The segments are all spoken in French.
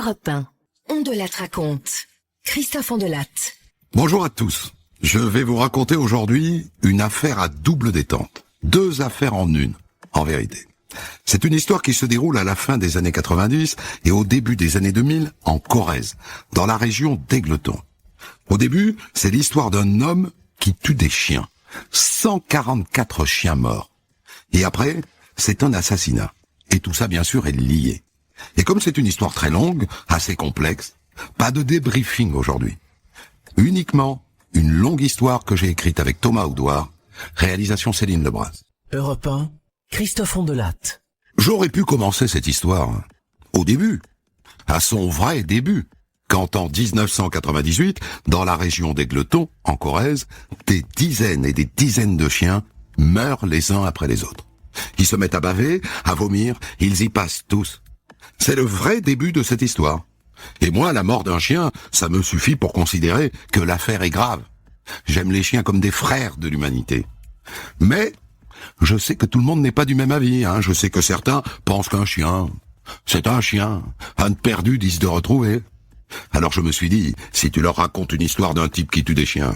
Europe 1. On de la raconte. Christophe Ondelatte. Bonjour à tous. Je vais vous raconter aujourd'hui une affaire à double détente. Deux affaires en une, en vérité. C'est une histoire qui se déroule à la fin des années 90 et au début des années 2000 en Corrèze, dans la région d'Égletons. Au début, c'est l'histoire d'un homme qui tue des chiens. 144 chiens morts. Et après, c'est un assassinat. Et tout ça, bien sûr, est lié. Et comme c'est une histoire très longue, assez complexe, pas de débriefing aujourd'hui. Uniquement une longue histoire que j'ai écrite avec Thomas Oudouard, réalisation Céline Lebras. Europe 1, Christophe Ondelatte. J'aurais pu commencer cette histoire au début, à son vrai début, quand en 1998, dans la région d'Égletons, en Corrèze, des dizaines et des dizaines de chiens meurent les uns après les autres. Ils se mettent à baver, à vomir, ils y passent tous. C'est le vrai début de cette histoire. Et moi, la mort d'un chien, ça me suffit pour considérer que l'affaire est grave. J'aime les chiens comme des frères de l'humanité. Mais je sais que tout le monde n'est pas du même avis. Je sais que certains pensent qu'un chien, c'est un chien. Un de perdu, 10 de retrouvé. Alors je me suis dit, si tu leur racontes une histoire d'un type qui tue des chiens,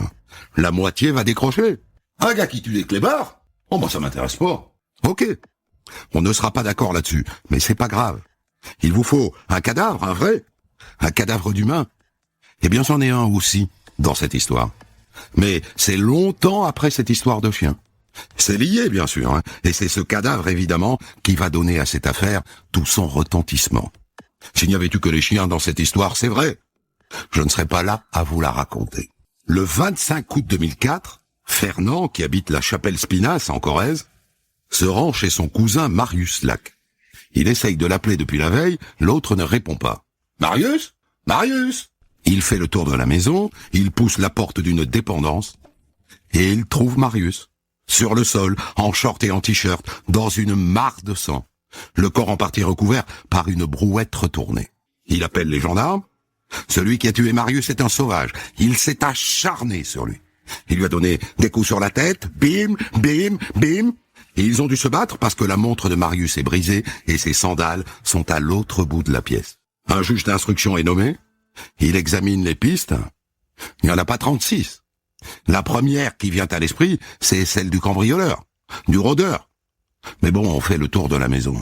la moitié va décrocher. Un gars qui tue des clébards? Ça m'intéresse pas. Ok. On ne sera pas d'accord là-dessus, mais c'est pas grave. Il vous faut un cadavre, un vrai. Un cadavre d'humain. Eh bien, c'en est un aussi, dans cette histoire. Mais c'est longtemps après cette histoire de chien. C'est lié, bien sûr, et c'est ce cadavre, évidemment, qui va donner à cette affaire tout son retentissement. S'il n'y avait eu que les chiens dans cette histoire, c'est vrai. Je ne serais pas là à vous la raconter. Le 25 août 2004, Fernand, qui habite la Chapelle-Spinasse, en Corrèze, se rend chez son cousin Marius Lac. Il essaye de l'appeler depuis la veille, l'autre ne répond pas. « Marius ? Marius !» Il fait le tour de la maison, il pousse la porte d'une dépendance, et il trouve Marius, sur le sol, en short et en t-shirt, dans une mare de sang, le corps en partie recouvert par une brouette retournée. Il appelle les gendarmes. Celui qui a tué Marius est un sauvage. Il s'est acharné sur lui. Il lui a donné des coups sur la tête, bim, bim, bim, et ils ont dû se battre parce que la montre de Marius est brisée et ses sandales sont à l'autre bout de la pièce. Un juge d'instruction est nommé. Il examine les pistes. Il n'y en a pas 36. La première qui vient à l'esprit, c'est celle du cambrioleur, du rôdeur. Mais bon, on fait le tour de la maison.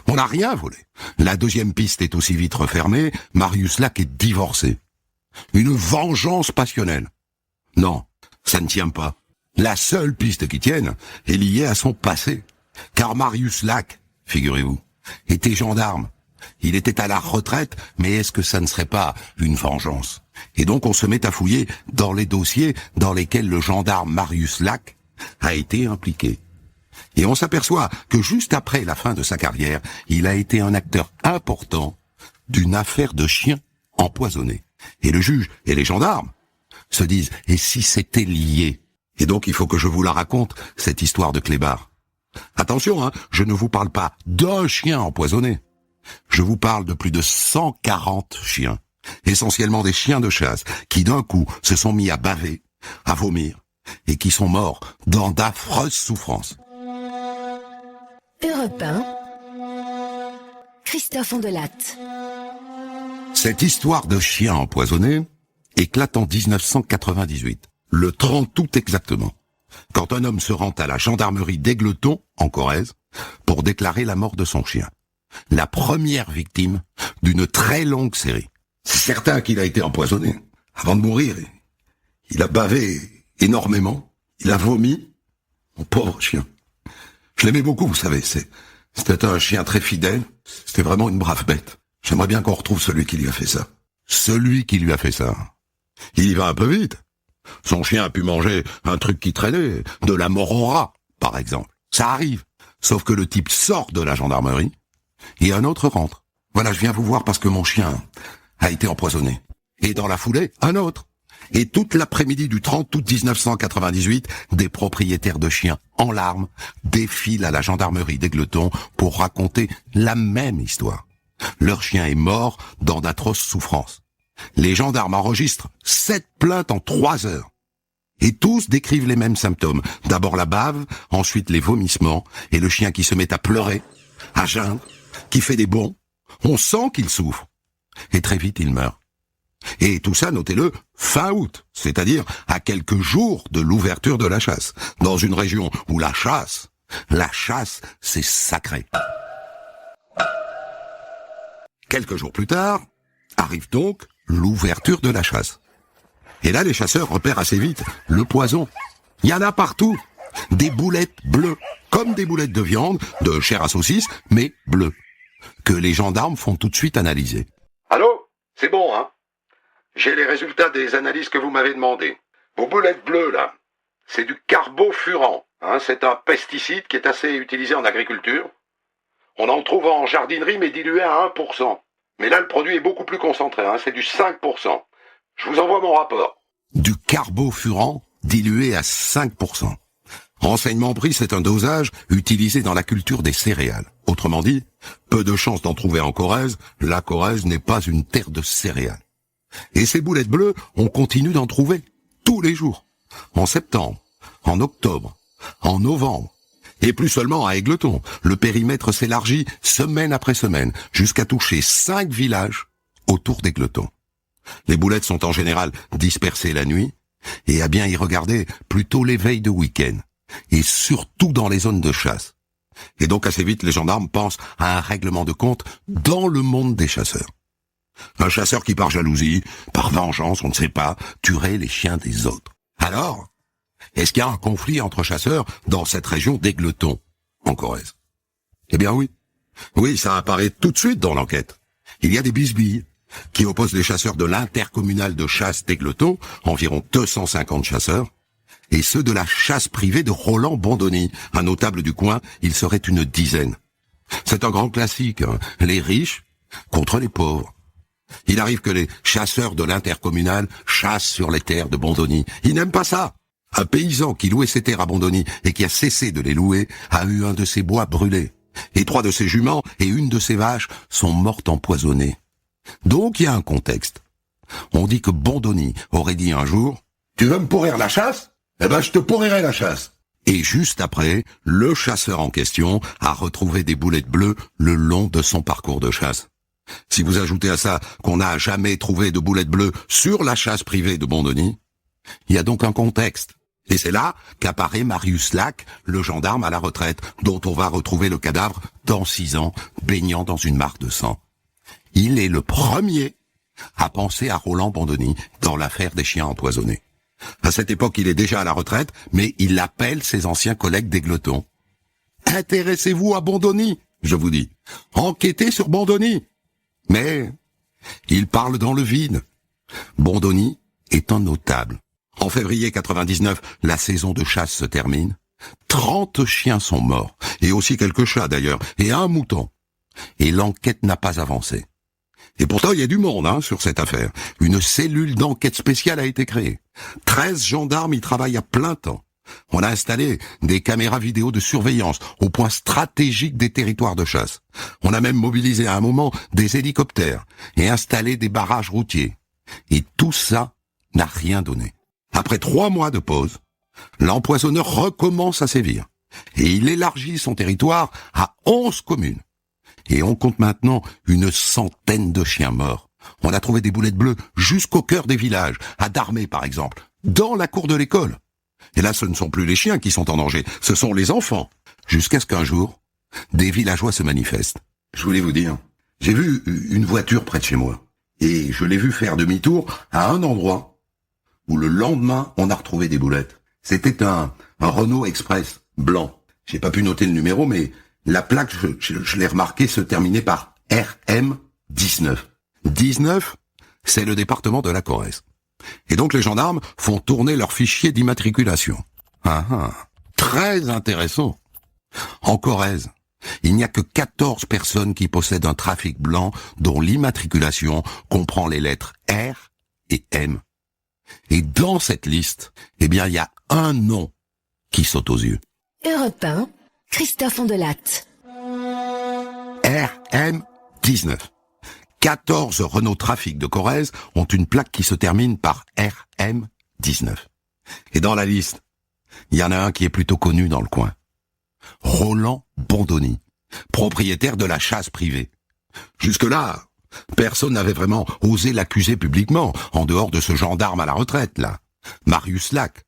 On n'a rien volé. La deuxième piste est aussi vite refermée. Marius Lac est divorcé. Une vengeance passionnelle. Non, ça ne tient pas. La seule piste qui tienne est liée à son passé. Car Marius Lac, figurez-vous, était gendarme. Il était à la retraite, mais est-ce que ça ne serait pas une vengeance? Et donc on se met à fouiller dans les dossiers dans lesquels le gendarme Marius Lac a été impliqué. Et on s'aperçoit que juste après la fin de sa carrière, il a été un acteur important d'une affaire de chiens empoisonnés. Et le juge et les gendarmes se disent, et si c'était lié? Et donc il faut que je vous la raconte, cette histoire de clébard. Attention, je ne vous parle pas d'un chien empoisonné. Je vous parle de plus de 140 chiens, essentiellement des chiens de chasse, qui d'un coup se sont mis à baver, à vomir, et qui sont morts dans d'affreuses souffrances. Europe 1. Christophe Ondelatte. Cette histoire de chiens empoisonnés éclate en 1998, le 30 août exactement, quand un homme se rend à la gendarmerie d'Égletons, en Corrèze, pour déclarer la mort de son chien. La première victime d'une très longue série. C'est certain qu'il a été empoisonné. Avant de mourir, il a bavé énormément. Il a vomi. Mon pauvre chien. Je l'aimais beaucoup, vous savez. C'était un chien très fidèle. C'était vraiment une brave bête. J'aimerais bien qu'on retrouve celui qui lui a fait ça. Celui qui lui a fait ça. Il y va un peu vite. Son chien a pu manger un truc qui traînait, de la mort au rat, par exemple. Ça arrive. Sauf que le type sort de la gendarmerie et un autre rentre. Voilà, je viens vous voir parce que mon chien a été empoisonné. Et dans la foulée, un autre. Et toute l'après-midi du 30 août 1998, des propriétaires de chiens en larmes défilent à la gendarmerie d'Égletons pour raconter la même histoire. Leur chien est mort dans d'atroces souffrances. Les gendarmes enregistrent 7 plaintes en 3 heures. Et tous décrivent les mêmes symptômes. D'abord la bave, ensuite les vomissements, et le chien qui se met à pleurer, à geindre, qui fait des bonds. On sent qu'il souffre. et très vite il meurt. Et tout ça, notez-le, fin août, c'est-à-dire à quelques jours de l'ouverture de la chasse, dans une région où la chasse, c'est sacré. Quelques jours plus tard, arrive donc l'ouverture de la chasse. Et là, les chasseurs repèrent assez vite le poison. Il y en a partout. Des boulettes bleues, comme des boulettes de viande, de chair à saucisse, mais bleues, que les gendarmes font tout de suite analyser. Allô? C'est bon, hein? J'ai les résultats des analyses que vous m'avez demandées. Vos boulettes bleues, là, c'est du carbofurant. Hein, c'est un pesticide qui est assez utilisé en agriculture. On en trouve en jardinerie, mais dilué à 1%. Mais là, le produit est beaucoup plus concentré, hein, c'est du 5%. Je vous envoie mon rapport. Du carbofurant dilué à 5%. Renseignement pris, c'est un dosage utilisé dans la culture des céréales. Autrement dit, peu de chances d'en trouver en Corrèze. La Corrèze n'est pas une terre de céréales. Et ces boulettes bleues, on continue d'en trouver tous les jours. En septembre, en octobre, en novembre. Et plus seulement à Égletons. Le périmètre s'élargit semaine après semaine, jusqu'à toucher 5 villages autour d'Égletons. Les boulettes sont en général dispersées la nuit, et à bien y regarder, plutôt les veilles de week-end, et surtout dans les zones de chasse. Et donc assez vite, les gendarmes pensent à un règlement de compte dans le monde des chasseurs. Un chasseur qui, par jalousie, par vengeance, on ne sait pas, tuerait les chiens des autres. Alors, est-ce qu'il y a un conflit entre chasseurs dans cette région d'Égletons, en Corrèze? Eh bien oui. Oui, ça apparaît tout de suite dans l'enquête. Il y a des bisbilles qui opposent les chasseurs de l'intercommunal de chasse d'Égletons, environ 250 chasseurs, et ceux de la chasse privée de Roland Bondony, un notable du coin, il serait une dizaine. C'est un grand classique, hein, les riches contre les pauvres. Il arrive que les chasseurs de l'intercommunal chassent sur les terres de Bondony. Ils n'aiment pas ça. Un paysan qui louait ses terres à Bondony et qui a cessé de les louer a eu un de ses bois brûlé. Et 3 de ses juments et une de ses vaches sont mortes empoisonnées. Donc il y a un contexte. On dit que Bondony aurait dit un jour « Tu veux me pourrir la chasse? Eh ben je te pourrirai la chasse !» Et juste après, le chasseur en question a retrouvé des boulettes bleues le long de son parcours de chasse. Si vous ajoutez à ça qu'on n'a jamais trouvé de boulettes bleues sur la chasse privée de Bondony, il y a donc un contexte. Et c'est là qu'apparaît Marius Lac, le gendarme à la retraite, dont on va retrouver le cadavre dans 6 ans, baignant dans une mare de sang. Il est le premier à penser à Roland Bondony dans l'affaire des chiens empoisonnés. À cette époque, il est déjà à la retraite, mais il appelle ses anciens collègues d'Égletons. « Intéressez-vous à Bondony, je vous dis. Enquêtez sur Bondony. » Mais il parle dans le vide. Bondony est un notable. En février 99, la saison de chasse se termine. 30 chiens sont morts, et aussi quelques chats d'ailleurs, et un mouton. Et l'enquête n'a pas avancé. Et pourtant, il y a du monde sur cette affaire. Une cellule d'enquête spéciale a été créée. 13 gendarmes y travaillent à plein temps. On a installé des caméras vidéo de surveillance au point stratégique des territoires de chasse. On a même mobilisé à un moment des hélicoptères et installé des barrages routiers. Et tout ça n'a rien donné. Après 3 mois de pause, l'empoisonneur recommence à sévir. Et il élargit son territoire à 11 communes. Et on compte maintenant une centaine de chiens morts. On a trouvé des boulettes bleues jusqu'au cœur des villages, à Darmé par exemple, dans la cour de l'école. Et là, ce ne sont plus les chiens qui sont en danger, ce sont les enfants. Jusqu'à ce qu'un jour, des villageois se manifestent. Je voulais vous dire, j'ai vu une voiture près de chez moi. Et je l'ai vu faire demi-tour à un endroit où le lendemain, on a retrouvé des boulettes. C'était un Renault Express blanc. J'ai pas pu noter le numéro, mais la plaque, je l'ai remarqué, se terminait par RM19. 19, c'est le département de la Corrèze. Et donc les gendarmes font tourner leur fichier d'immatriculation. Très intéressant. En Corrèze, il n'y a que 14 personnes qui possèdent un trafic blanc dont l'immatriculation comprend les lettres R et M. Et dans cette liste, eh bien, il y a un nom qui saute aux yeux. Europe 1, Christophe Ondelatte. RM19. 14 Renault Trafic de Corrèze ont une plaque qui se termine par RM19. Et dans la liste, il y en a un qui est plutôt connu dans le coin. Roland Bondony, propriétaire de la chasse privée. Jusque-là, Personne n'avait vraiment osé l'accuser publiquement, en dehors de ce gendarme à la retraite, là. Marius Lac.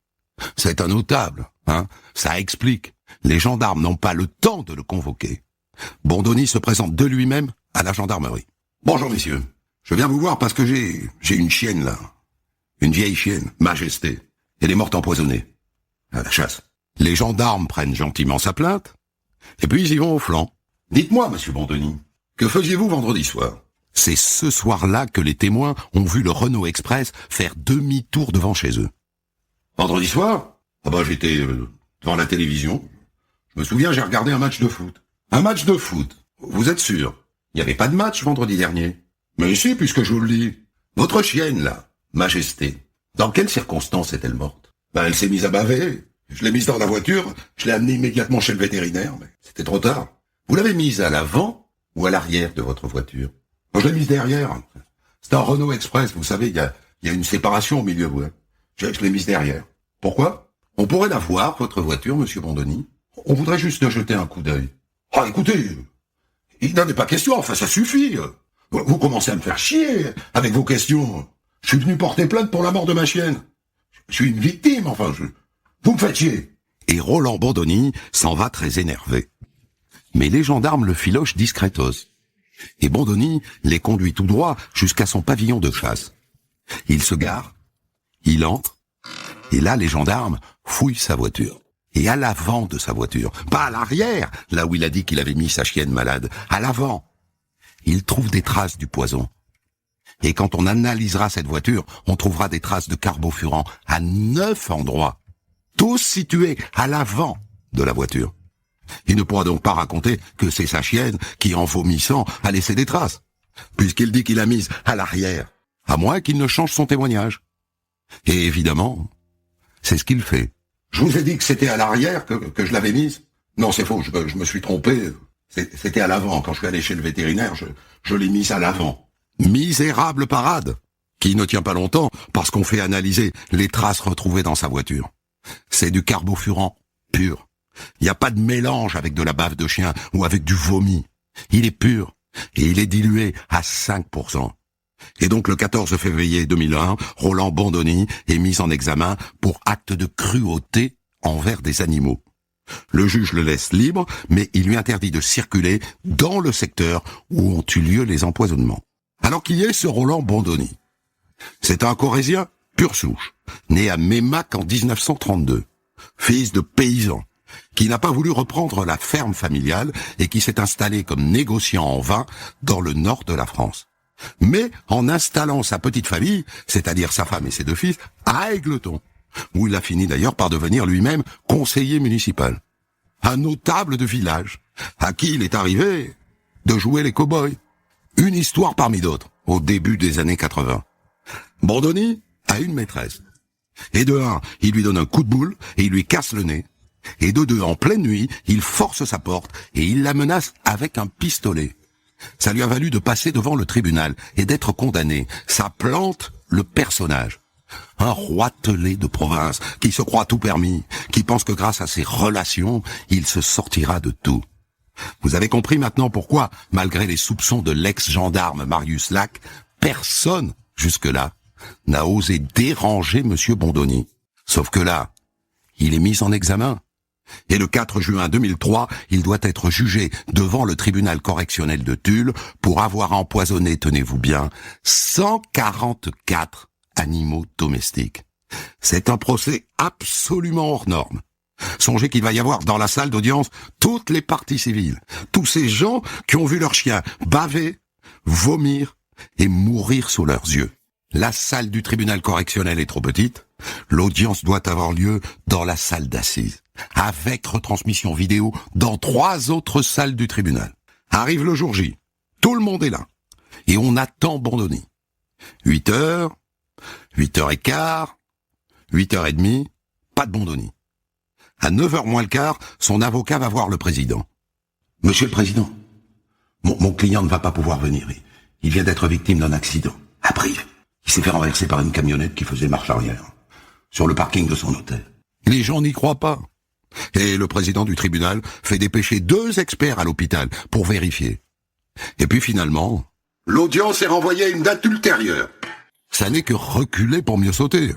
C'est un notable, hein. Ça explique. Les gendarmes n'ont pas le temps de le convoquer. Bondoni se présente de lui-même à la gendarmerie. Bonjour, messieurs. Je viens vous voir parce que j'ai une chienne, là. Une vieille chienne, Majesté. Elle est morte empoisonnée. À la chasse. Les gendarmes prennent gentiment sa plainte, et puis ils y vont au flanc. Dites-moi, monsieur Bondoni, que faisiez-vous vendredi soir? C'est ce soir-là que les témoins ont vu le Renault Express faire demi-tour devant chez eux. Vendredi soir? Ah bah j'étais devant la télévision. Je me souviens, j'ai regardé un match de foot. Un match de foot? Vous êtes sûr? Il n'y avait pas de match vendredi dernier? Mais si, puisque je vous le dis. Votre chienne, là, Majesté, dans quelles circonstances est-elle morte? Ben, elle s'est mise à baver. Je l'ai mise dans la voiture, je l'ai amenée immédiatement chez le vétérinaire, mais c'était trop tard. Vous l'avez mise à l'avant ou à l'arrière de votre voiture? Moi, je l'ai mise derrière. C'est un Renault Express, vous savez, il y a une séparation au milieu, ouais. Je l'ai mise derrière. Pourquoi? On pourrait la voir, votre voiture, monsieur Bondoni. On voudrait juste jeter un coup d'œil. Ah, écoutez, il n'en est pas question, enfin, ça suffit. Vous commencez à me faire chier avec vos questions. Je suis venu porter plainte pour la mort de ma chienne. Je suis une victime, enfin, vous me faites chier. Et Roland Bondoni s'en va très énervé. Mais les gendarmes le filochent discretos. Et Bondoni les conduit tout droit jusqu'à son pavillon de chasse. Il se gare, il entre, et là les gendarmes fouillent sa voiture. Et à l'avant de sa voiture, pas à l'arrière, là où il a dit qu'il avait mis sa chienne malade, à l'avant, il trouve des traces du poison. Et quand on analysera cette voiture, on trouvera des traces de carbofuran à 9 endroits, tous situés à l'avant de la voiture. Il ne pourra donc pas raconter que c'est sa chienne qui, en vomissant, a laissé des traces, puisqu'il dit qu'il l'a mise à l'arrière, à moins qu'il ne change son témoignage. Et évidemment, c'est ce qu'il fait. Je vous ai dit que c'était à l'arrière que je l'avais mise? Non, c'est faux, je me suis trompé. C'était à l'avant. Quand je suis allé chez le vétérinaire, je l'ai mise à l'avant. Misérable parade, qui ne tient pas longtemps parce qu'on fait analyser les traces retrouvées dans sa voiture. C'est du carbofuran pur. Il n'y a pas de mélange avec de la bave de chien ou avec du vomi. Il est pur et il est dilué à 5%. Et donc le 14 février 2001, Roland Bondoni est mis en examen pour acte de cruauté envers des animaux. Le juge le laisse libre, mais il lui interdit de circuler dans le secteur où ont eu lieu les empoisonnements. Alors qui est ce Roland Bondoni? C'est un Corrézien pure souche, né à Meymac en 1932, fils de paysan, qui n'a pas voulu reprendre la ferme familiale et qui s'est installé comme négociant en vin dans le nord de la France. Mais en installant sa petite famille, c'est-à-dire sa femme et ses 2 fils, à Égletons, où il a fini d'ailleurs par devenir lui-même conseiller municipal. Un notable de village, à qui il est arrivé de jouer les cow-boys. Une histoire parmi d'autres, au début des années 80. Bondoni a une maîtresse. Et de 1, il lui donne un coup de boule et il lui casse le nez. Et de 2, en pleine nuit, il force sa porte et il la menace avec un pistolet. Ça lui a valu de passer devant le tribunal et d'être condamné. Ça plante le personnage. Un roitelet de province qui se croit tout permis, qui pense que grâce à ses relations, il se sortira de tout. Vous avez compris maintenant pourquoi, malgré les soupçons de l'ex-gendarme Marius Lac, personne, jusque-là, n'a osé déranger monsieur Bondoni. Sauf que là, il est mis en examen. Et le 4 juin 2003, il doit être jugé devant le tribunal correctionnel de Tulle pour avoir empoisonné, tenez-vous bien, 144 animaux domestiques. C'est un procès absolument hors norme. Songez qu'il va y avoir dans la salle d'audience toutes les parties civiles, tous ces gens qui ont vu leur chien baver, vomir et mourir sous leurs yeux. La salle du tribunal correctionnel est trop petite. L'audience doit avoir lieu dans la salle d'assises, avec retransmission vidéo dans 3 autres salles du tribunal. Arrive le jour J. Tout le monde est là. Et on attend Bondoni. 8h, 8h15, 8h30, pas de Bondoni. À 9h moins le quart, son avocat va voir le président. « Monsieur le Président, mon client ne va pas pouvoir venir. Il vient d'être victime d'un accident. À Brive. Il s'est fait renverser par une camionnette qui faisait marche arrière. Sur le parking de son hôtel. » Les gens n'y croient pas. Et le président du tribunal fait dépêcher 2 experts à l'hôpital pour vérifier. Et puis finalement, L'audience est renvoyée à une date ultérieure. Ça n'est que reculer pour mieux sauter.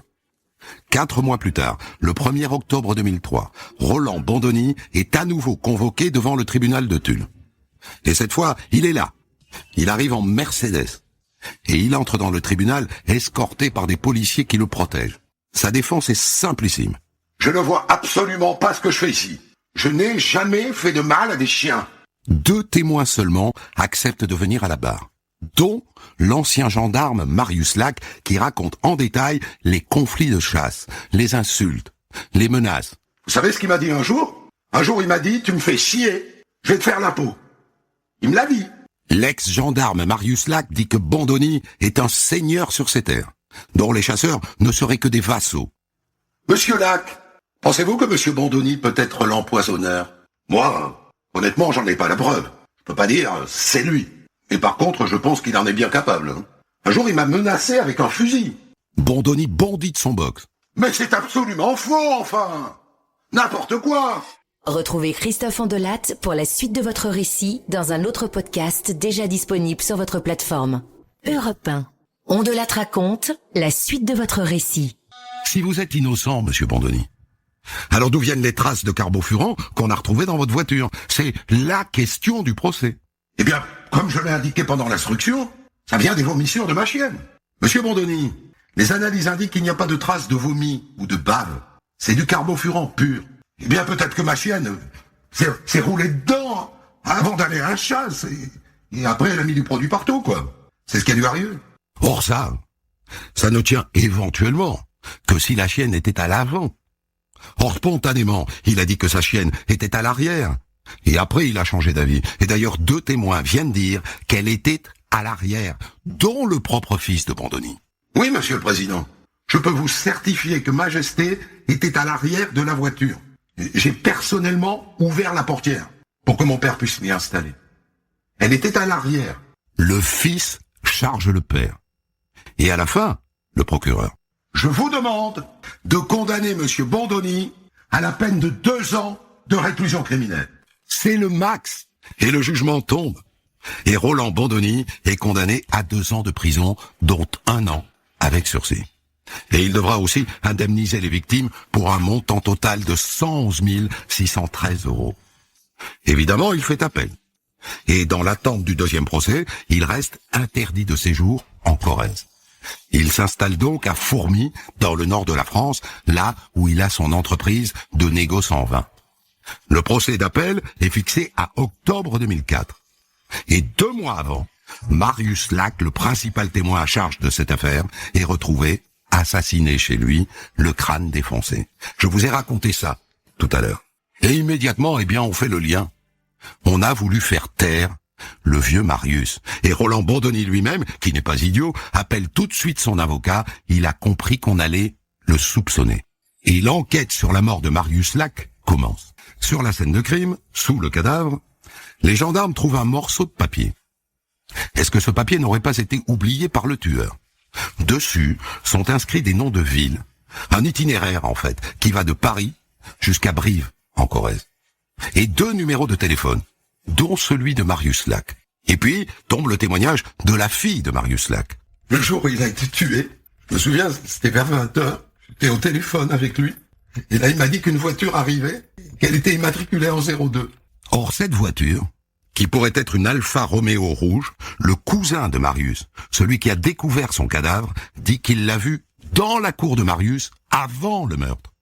4 mois plus tard, le 1er octobre 2003, Roland Bondoni est à nouveau convoqué devant le tribunal de Tulle. Et cette fois, il est là. Il arrive en Mercedes. Et il entre dans le tribunal escorté par des policiers qui le protègent. Sa défense est simplissime. Je ne vois absolument pas ce que je fais ici. Je n'ai jamais fait de mal à des chiens. 2 témoins seulement acceptent de venir à la barre, dont l'ancien gendarme Marius Lac qui raconte en détail les conflits de chasse, les insultes, les menaces. Vous savez ce qu'il m'a dit un jour? Un jour, il m'a dit, tu me fais chier, je vais te faire la peau. Il me l'a dit. L'ex-gendarme Marius Lac dit que Bondoni est un seigneur sur ces terres, dont les chasseurs ne seraient que des vassaux. Monsieur Lac, pensez-vous que Monsieur Bondoni peut être l'empoisonneur? Moi, honnêtement, j'en ai pas la preuve. Je peux pas dire, c'est lui. Mais par contre, je pense qu'il en est bien capable. Hein. Un jour, il m'a menacé avec un fusil. Bondoni bondit de son box. Mais c'est absolument faux, enfin! N'importe quoi! Retrouvez Christophe Andelatte pour la suite de votre récit dans un autre podcast déjà disponible sur votre plateforme. Europe 1. Andelatte raconte la suite de votre récit. Si vous êtes innocent, monsieur Bondoni, alors d'où viennent les traces de carbofuran qu'on a retrouvées dans votre voiture? C'est la question du procès. Eh bien, comme je l'ai indiqué pendant l'instruction, ça vient des vomissures de ma chienne. Monsieur Bondoni, les analyses indiquent qu'il n'y a pas de traces de vomi ou de bave. C'est du carbofuran pur. Eh bien, peut-être que ma chienne s'est roulée dedans avant d'aller à la chasse. Et après, elle a mis du produit partout, quoi. C'est ce qui a dû arriver. Or ça ne tient éventuellement que si la chienne était à l'avant. Or, spontanément, il a dit que sa chienne était à l'arrière. Et après, il a changé d'avis. Et d'ailleurs, 2 témoins viennent dire qu'elle était à l'arrière, dont le propre fils de Bondoni. Oui, monsieur le président. Je peux vous certifier que Majesté était à l'arrière de la voiture. J'ai personnellement ouvert la portière pour que mon père puisse m'y installer. Elle était à l'arrière. Le fils charge le père. Et à la fin, le procureur. Je vous demande de condamner monsieur Bondoni à la peine de 2 ans de réclusion criminelle. C'est le max. Et le jugement tombe. Et Roland Bondoni est condamné à 2 ans de prison, dont 1 an avec sursis. Et il devra aussi indemniser les victimes pour un montant total de 111 613 €. Évidemment, il fait appel. Et dans l'attente du 2e procès, il reste interdit de séjour en Corrèze. Il s'installe donc à Fourmies, dans le nord de la France, là où il a son entreprise de négoce en vin. Le procès d'appel est fixé à octobre 2004. Et 2 mois avant, Marius Lac, le principal témoin à charge de cette affaire, est retrouvé assassiné chez lui, le crâne défoncé. Je vous ai raconté ça tout à l'heure. Et immédiatement, on fait le lien. On a voulu faire taire le vieux Marius. Et Roland Bondoni lui-même, qui n'est pas idiot, appelle tout de suite son avocat. Il a compris qu'on allait le soupçonner. Et l'enquête sur la mort de Marius Lac commence. Sur la scène de crime, sous le cadavre, les gendarmes trouvent un morceau de papier. Est-ce que ce papier n'aurait pas été oublié par le tueur? Dessus sont inscrits des noms de villes. Un itinéraire, en fait, qui va de Paris jusqu'à Brive, en Corrèze. Et 2 numéros de téléphone, dont celui de Marius Lac. Et puis, tombe le témoignage de la fille de Marius Lac. Le jour où il a été tué, je me souviens, c'était vers 20h, j'étais au téléphone avec lui, et là il m'a dit qu'une voiture arrivait, qu'elle était immatriculée en 02. Or, cette voiture, qui pourrait être une Alfa Romeo rouge, le cousin de Marius, celui qui a découvert son cadavre, dit qu'il l'a vu dans la cour de Marius avant le meurtre.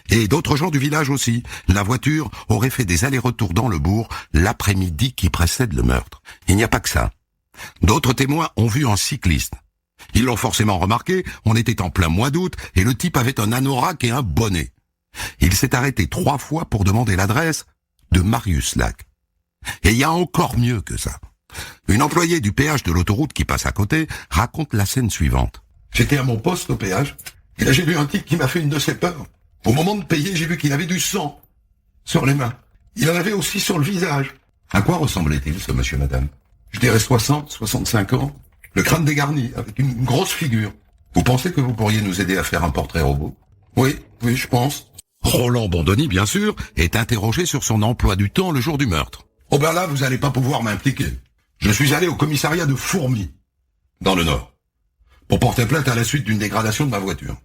Et d'autres gens du village aussi. La voiture aurait fait des allers-retours dans le bourg l'après-midi qui précède le meurtre. Il n'y a pas que ça. D'autres témoins ont vu un cycliste. Ils l'ont forcément remarqué, on était en plein mois d'août et le type avait un anorak et un bonnet. Il s'est arrêté 3 fois pour demander l'adresse de Marius Lac. Et il y a encore mieux que ça. Une employée du péage de l'autoroute qui passe à côté raconte la scène suivante. J'étais à mon poste au péage, et là j'ai vu un type qui m'a fait une de ses peurs. Au moment de payer, j'ai vu qu'il avait du sang sur les mains. Il en avait aussi sur le visage. À quoi ressemblait-il, ce monsieur, madame? Je dirais 60, 65 ans. Le crâne dégarni, avec une grosse figure. Vous pensez que vous pourriez nous aider à faire un portrait robot? Oui, je pense. Roland Bondoni, bien sûr, est interrogé sur son emploi du temps le jour du meurtre. Oh ben là, vous allez pas pouvoir m'impliquer. Je suis allé au commissariat de Fourmi, dans le Nord, pour porter plainte à la suite d'une dégradation de ma voiture.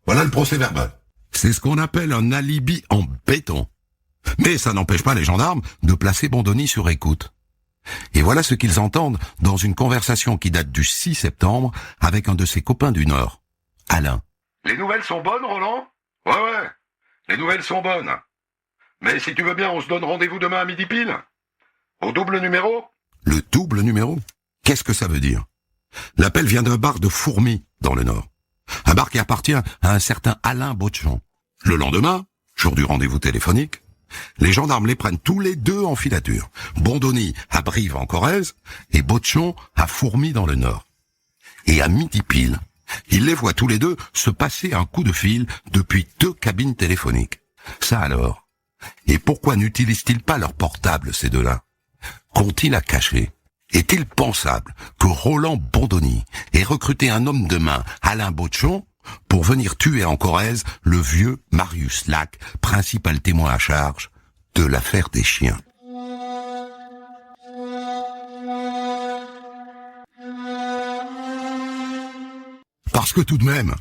Voilà le procès verbal. C'est ce qu'on appelle un alibi en béton. Mais ça n'empêche pas les gendarmes de placer Bondoni sur écoute. Et voilà ce qu'ils entendent dans une conversation qui date du 6 septembre avec un de ses copains du Nord, Alain. Les nouvelles sont bonnes, Roland? Ouais, les nouvelles sont bonnes. Mais si tu veux bien, on se donne rendez-vous demain à midi pile? Au double numéro? Le double numéro? Qu'est-ce que ça veut dire? L'appel vient d'un bar de Fourmi, dans le Nord. Un bar qui appartient à un certain Alain Botchon. Le lendemain, jour du rendez-vous téléphonique, les gendarmes les prennent tous les deux en filature. Bondoni à Brive en Corrèze et Botchon à Fourmi dans le Nord. Et à midi pile, ils les voient tous les deux se passer un coup de fil depuis 2 cabines téléphoniques. Ça alors. Et pourquoi n'utilisent-ils pas leur portable, ces deux-là? Qu'ont-ils à cacher? Est-il pensable que Roland Bondoni ait recruté un homme de main, Alain Botchon, pour venir tuer en Corrèze le vieux Marius Lac, principal témoin à charge de l'affaire des chiens? Parce que tout de même,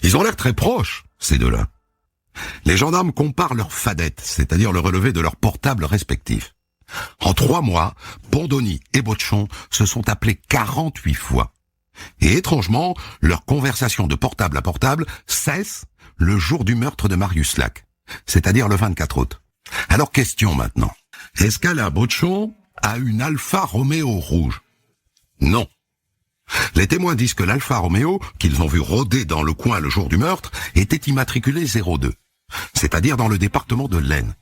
ils ont l'air très proches, ces deux-là. Les gendarmes comparent leurs fadettes, c'est-à-dire le relevé de leurs portables respectifs. En 3 mois, Bondoni et Botchon se sont appelés 48 fois. Et étrangement, leur conversation de portable à portable cesse le jour du meurtre de Marius Lac, c'est-à-dire le 24 août. Alors question maintenant, est-ce qu'Alain Botchon a une Alfa Romeo rouge? Non. Les témoins disent que l'Alfa Romeo, qu'ils ont vu rôder dans le coin le jour du meurtre, était immatriculé 02, c'est-à-dire dans le département de l'Aisne.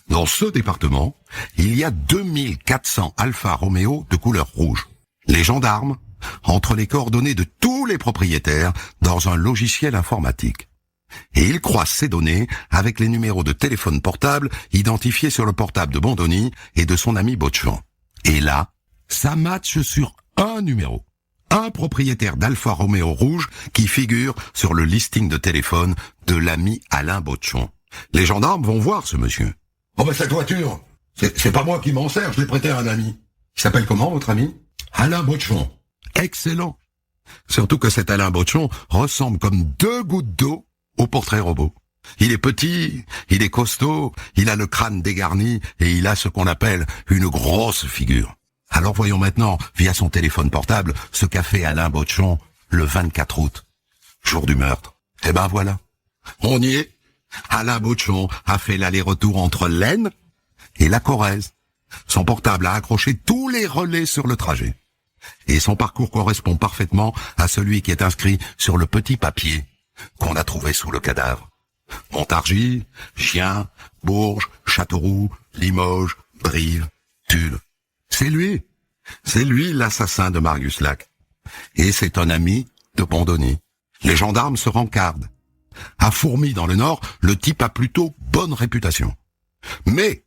Dans ce département, il y a 2400 Alfa Romeo de couleur rouge. Les gendarmes entrent les coordonnées de tous les propriétaires dans un logiciel informatique. Et ils croisent ces données avec les numéros de téléphone portable identifiés sur le portable de Bondoni et de son ami Botchon. Et là, ça matche sur un numéro. Un propriétaire d'Alfa Romeo rouge qui figure sur le listing de téléphone de l'ami Alain Botchon. Les gendarmes vont voir ce monsieur. Oh ben cette voiture, c'est pas moi qui m'en sers, je l'ai prêtée à un ami. Il s'appelle comment votre ami? Alain Botchon. Excellent. Surtout que cet Alain Botchon ressemble comme 2 gouttes d'eau au portrait robot. Il est petit, il est costaud, il a le crâne dégarni et il a ce qu'on appelle une grosse figure. Alors voyons maintenant, via son téléphone portable, ce qu'a fait Alain Botchon le 24 août, jour du meurtre. Eh ben voilà, on y est. Alain Botchon a fait l'aller-retour entre l'Aisne et la Corrèze. Son portable a accroché tous les relais sur le trajet. Et son parcours correspond parfaitement à celui qui est inscrit sur le petit papier qu'on a trouvé sous le cadavre. Montargis, Gien, Bourges, Châteauroux, Limoges, Brive, Tulle. C'est lui l'assassin de Marius Lac. Et c'est un ami de Bondoni. Les gendarmes se rencardent. À Fourmi, dans le Nord, le type a plutôt bonne réputation. Mais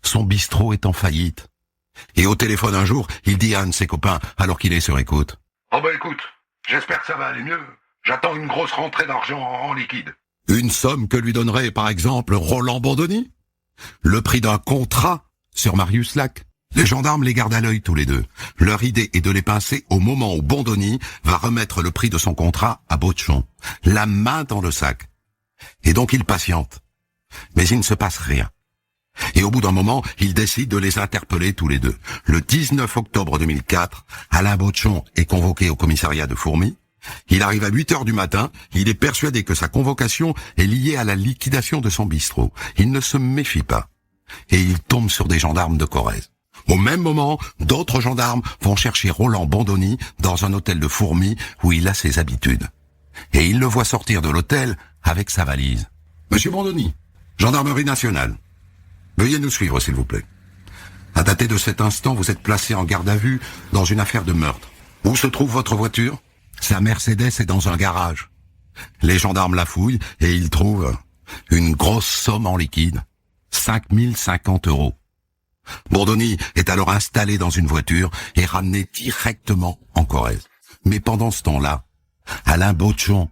son bistrot est en faillite. Et au téléphone un jour, il dit à un de ses copains, alors qu'il est sur écoute. Oh bah écoute, j'espère que ça va aller mieux. J'attends une grosse rentrée d'argent en liquide. Une somme que lui donnerait, par exemple, Roland Bondoni? Le prix d'un contrat sur Marius Lac? Les gendarmes les gardent à l'œil tous les deux. Leur idée est de les pincer au moment où Bondoni va remettre le prix de son contrat à Botchon, la main dans le sac. Et donc ils patientent. Mais il ne se passe rien. Et au bout d'un moment, ils décident de les interpeller tous les deux. Le 19 octobre 2004, Alain Botchon est convoqué au commissariat de Fourmi. Il arrive à 8h du matin, il est persuadé que sa convocation est liée à la liquidation de son bistrot. Il ne se méfie pas. Et il tombe sur des gendarmes de Corrèze. Au même moment, d'autres gendarmes vont chercher Roland Bondoni dans un hôtel de Fourmi où il a ses habitudes. Et il le voit sortir de l'hôtel avec sa valise. Monsieur Bondoni, gendarmerie nationale. Veuillez nous suivre, s'il vous plaît. À dater de cet instant, vous êtes placé en garde à vue dans une affaire de meurtre. Où se trouve votre voiture? Sa Mercedes est dans un garage. Les gendarmes la fouillent et ils trouvent une grosse somme en liquide. 5050 €. Bondoni est alors installé dans une voiture et ramené directement en Corrèze. Mais pendant ce temps-là, Alain Botchon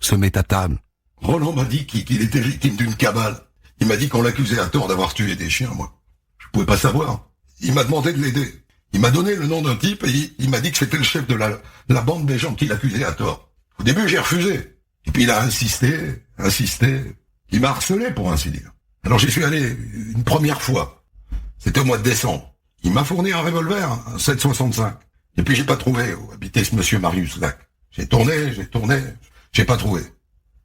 se met à table. Roland m'a dit qu'il était victime d'une cabale. Il m'a dit qu'on l'accusait à tort d'avoir tué des chiens, moi. Je pouvais pas savoir. Il m'a demandé de l'aider. Il m'a donné le nom d'un type et il m'a dit que c'était le chef de la bande des gens qui l'accusaient à tort. Au début, j'ai refusé. Et puis il a insisté. Il m'a harcelé, pour ainsi dire. Alors j'y suis allé une première fois. C'était au mois de décembre. Il m'a fourni un revolver, un 7,65. Et puis j'ai pas trouvé où habitait ce monsieur Marius Lac. J'ai tourné, j'ai pas trouvé.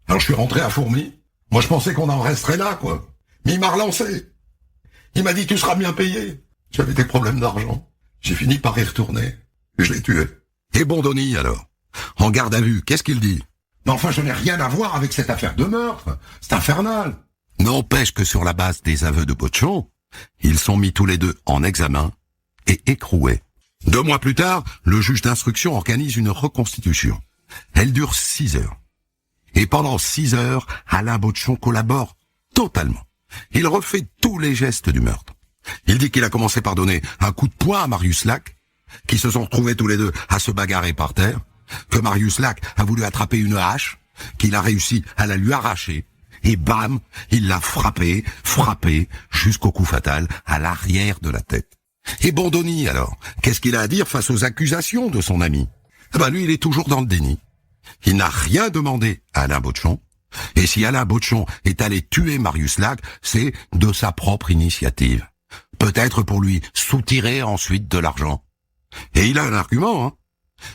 Alors je suis rentré à Fourmi. Moi je pensais qu'on en resterait là, quoi. Mais il m'a relancé. Il m'a dit tu seras bien payé. J'avais des problèmes d'argent. J'ai fini par y retourner. Je l'ai tué. Et Bondoni, alors? En garde à vue, qu'est-ce qu'il dit? Mais enfin, je n'ai rien à voir avec cette affaire de meurtre. C'est infernal. N'empêche que sur la base des aveux de Bochon, ils sont mis tous les deux en examen et écroués. 2 mois plus tard, le juge d'instruction organise une reconstitution. Elle dure 6 heures. Et pendant 6 heures, Alain Bochon collabore totalement. Il refait tous les gestes du meurtre. Il dit qu'il a commencé par donner un coup de poing à Marius Lac, qui se sont retrouvés tous les deux à se bagarrer par terre, que Marius Lac a voulu attraper une hache, qu'il a réussi à la lui arracher, et bam, il l'a frappé, jusqu'au coup fatal à l'arrière de la tête. Et Bondoni, alors, qu'est-ce qu'il a à dire face aux accusations de son ami? Lui, il est toujours dans le déni. Il n'a rien demandé à Alain Bochon, et si Alain Bochon est allé tuer Marius Lac, c'est de sa propre initiative. Peut-être pour lui soutirer ensuite de l'argent. Et il a un argument, hein.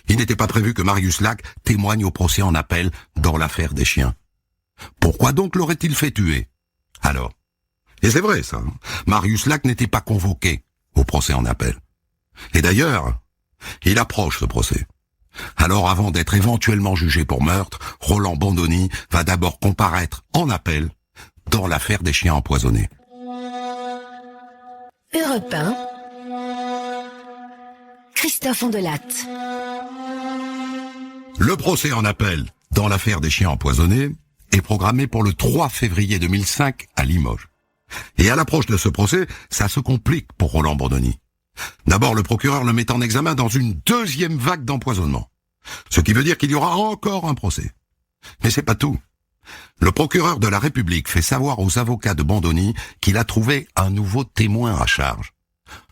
Il n'était pas prévu que Marius Lac témoigne au procès en appel dans l'affaire des chiens. Pourquoi donc l'aurait-il fait tuer? Alors, et c'est vrai ça, hein, Marius Lac n'était pas convoqué au procès en appel. Et d'ailleurs, il approche ce procès. Alors avant d'être éventuellement jugé pour meurtre, Roland Bondoni va d'abord comparaître en appel dans l'affaire des chiens empoisonnés. Europe 1, Christophe Ondelatte. Le procès en appel dans l'affaire des chiens empoisonnés est programmé pour le 3 février 2005 à Limoges. Et à l'approche de ce procès, ça se complique pour Roland Bondoni. D'abord, le procureur le met en examen dans une 2e vague d'empoisonnement. Ce qui veut dire qu'il y aura encore un procès. Mais c'est pas tout. Le procureur de la République fait savoir aux avocats de Bondoni qu'il a trouvé un nouveau témoin à charge.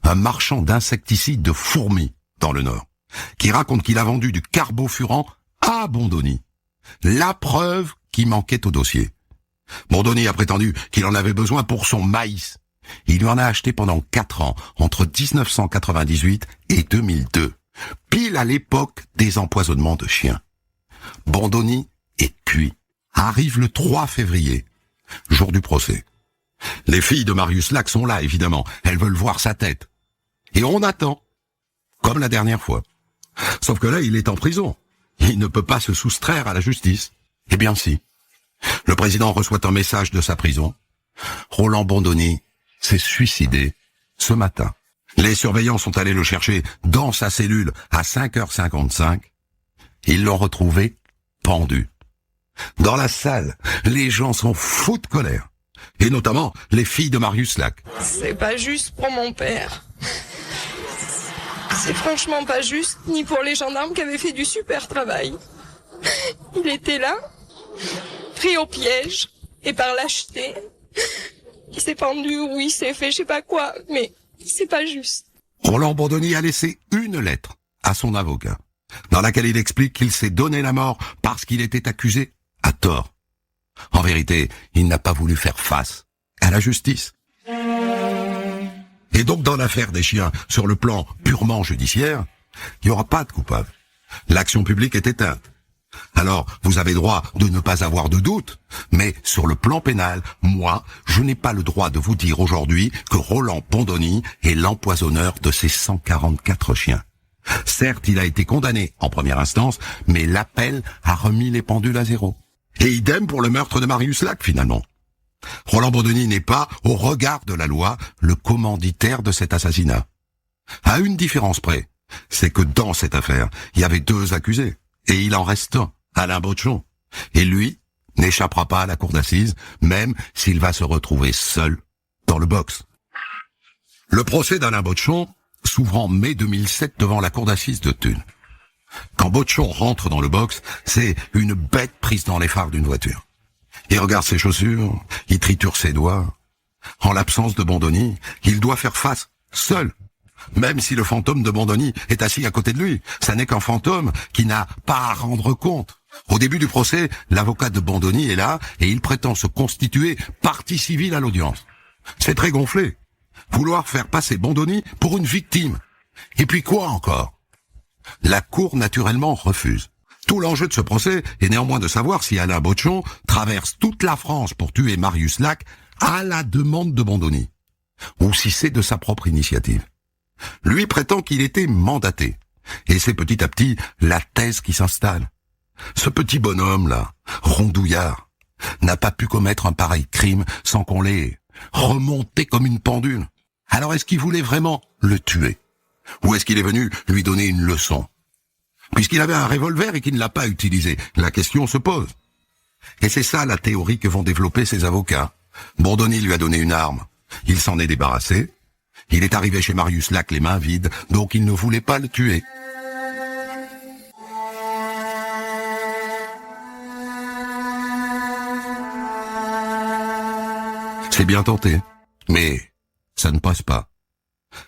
Un marchand d'insecticides de fourmis dans le Nord, qui raconte qu'il a vendu du carbofurant à Bondoni. La preuve qui manquait au dossier. Bondoni a prétendu qu'il en avait besoin pour son maïs. Il lui en a acheté pendant 4 ans, entre 1998 et 2002, pile à l'époque des empoisonnements de chiens. Bondoni est cuit. Arrive le 3 février, jour du procès. Les filles de Marius Lac sont là, évidemment. Elles veulent voir sa tête. Et on attend, comme la dernière fois. Sauf que là, il est en prison. Il ne peut pas se soustraire à la justice. Eh bien si. Le président reçoit un message de sa prison. Roland Bondoni s'est suicidé ce matin. Les surveillants sont allés le chercher dans sa cellule à 5h55. Ils l'ont retrouvé pendu. Dans la salle, les gens sont fous de colère. Et notamment les filles de Marius Lac. C'est pas juste pour mon père. C'est franchement pas juste, ni pour les gendarmes qui avaient fait du super travail. Il était là, pris au piège, et par lâcheté, il s'est pendu ou il s'est fait je sais pas quoi, mais c'est pas juste. Roland Bondoni a laissé une lettre à son avocat, dans laquelle il explique qu'il s'est donné la mort parce qu'il était accusé à tort. En vérité, il n'a pas voulu faire face à la justice. Et donc dans l'affaire des chiens, sur le plan purement judiciaire, il n'y aura pas de coupable. L'action publique est éteinte. Alors, vous avez droit de ne pas avoir de doute, mais sur le plan pénal, moi, je n'ai pas le droit de vous dire aujourd'hui que Roland Bondoni est l'empoisonneur de ces 144 chiens. Certes, il a été condamné en première instance, mais l'appel a remis les pendules à zéro. Et idem pour le meurtre de Marius Lac, finalement. Roland Bondoni n'est pas, au regard de la loi, le commanditaire de cet assassinat. À une différence près, c'est que dans cette affaire, il y avait 2 accusés. Et il en reste un, Alain Bochon. Et lui n'échappera pas à la cour d'assises, même s'il va se retrouver seul dans le box. Le procès d'Alain Bochon s'ouvre en mai 2007 devant la cour d'assises de Thunes. Quand Bochon rentre dans le box, c'est une bête prise dans les phares d'une voiture. Il regarde ses chaussures, il triture ses doigts. En l'absence de Bondoni, il doit faire face, seul, Même si le fantôme de Bandoni est assis à côté de lui, ça n'est qu'un fantôme qui n'a pas à rendre compte. Au début du procès, l'avocat de Bandoni est là et il prétend se constituer partie civile à l'audience. C'est très gonflé. Vouloir faire passer Bandoni pour une victime. Et puis quoi encore? La cour naturellement refuse. Tout l'enjeu de ce procès est néanmoins de savoir si Alain Botchon traverse toute la France pour tuer Marius Lac à la demande de Bandoni, ou si c'est de sa propre initiative. Lui prétend qu'il était mandaté, et c'est petit à petit la thèse qui s'installe. Ce petit bonhomme-là, rondouillard, n'a pas pu commettre un pareil crime sans qu'on l'ait remonté comme une pendule. Alors est-ce qu'il voulait vraiment le tuer? Ou est-ce qu'il est venu lui donner une leçon? Puisqu'il avait un revolver et qu'il ne l'a pas utilisé, la question se pose. Et c'est ça la théorie que vont développer ses avocats. Bandoni lui a donné une arme. Il s'en est débarrassé. Il est arrivé chez Marius Lac les mains vides, donc il ne voulait pas le tuer. C'est bien tenté, mais ça ne passe pas.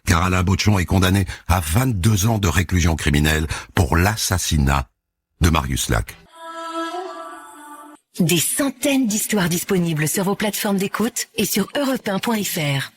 Car Alain Botchon est condamné à 22 ans de réclusion criminelle pour l'assassinat de Marius Lac. Des centaines d'histoires disponibles sur vos plateformes d'écoute et sur europe1.fr.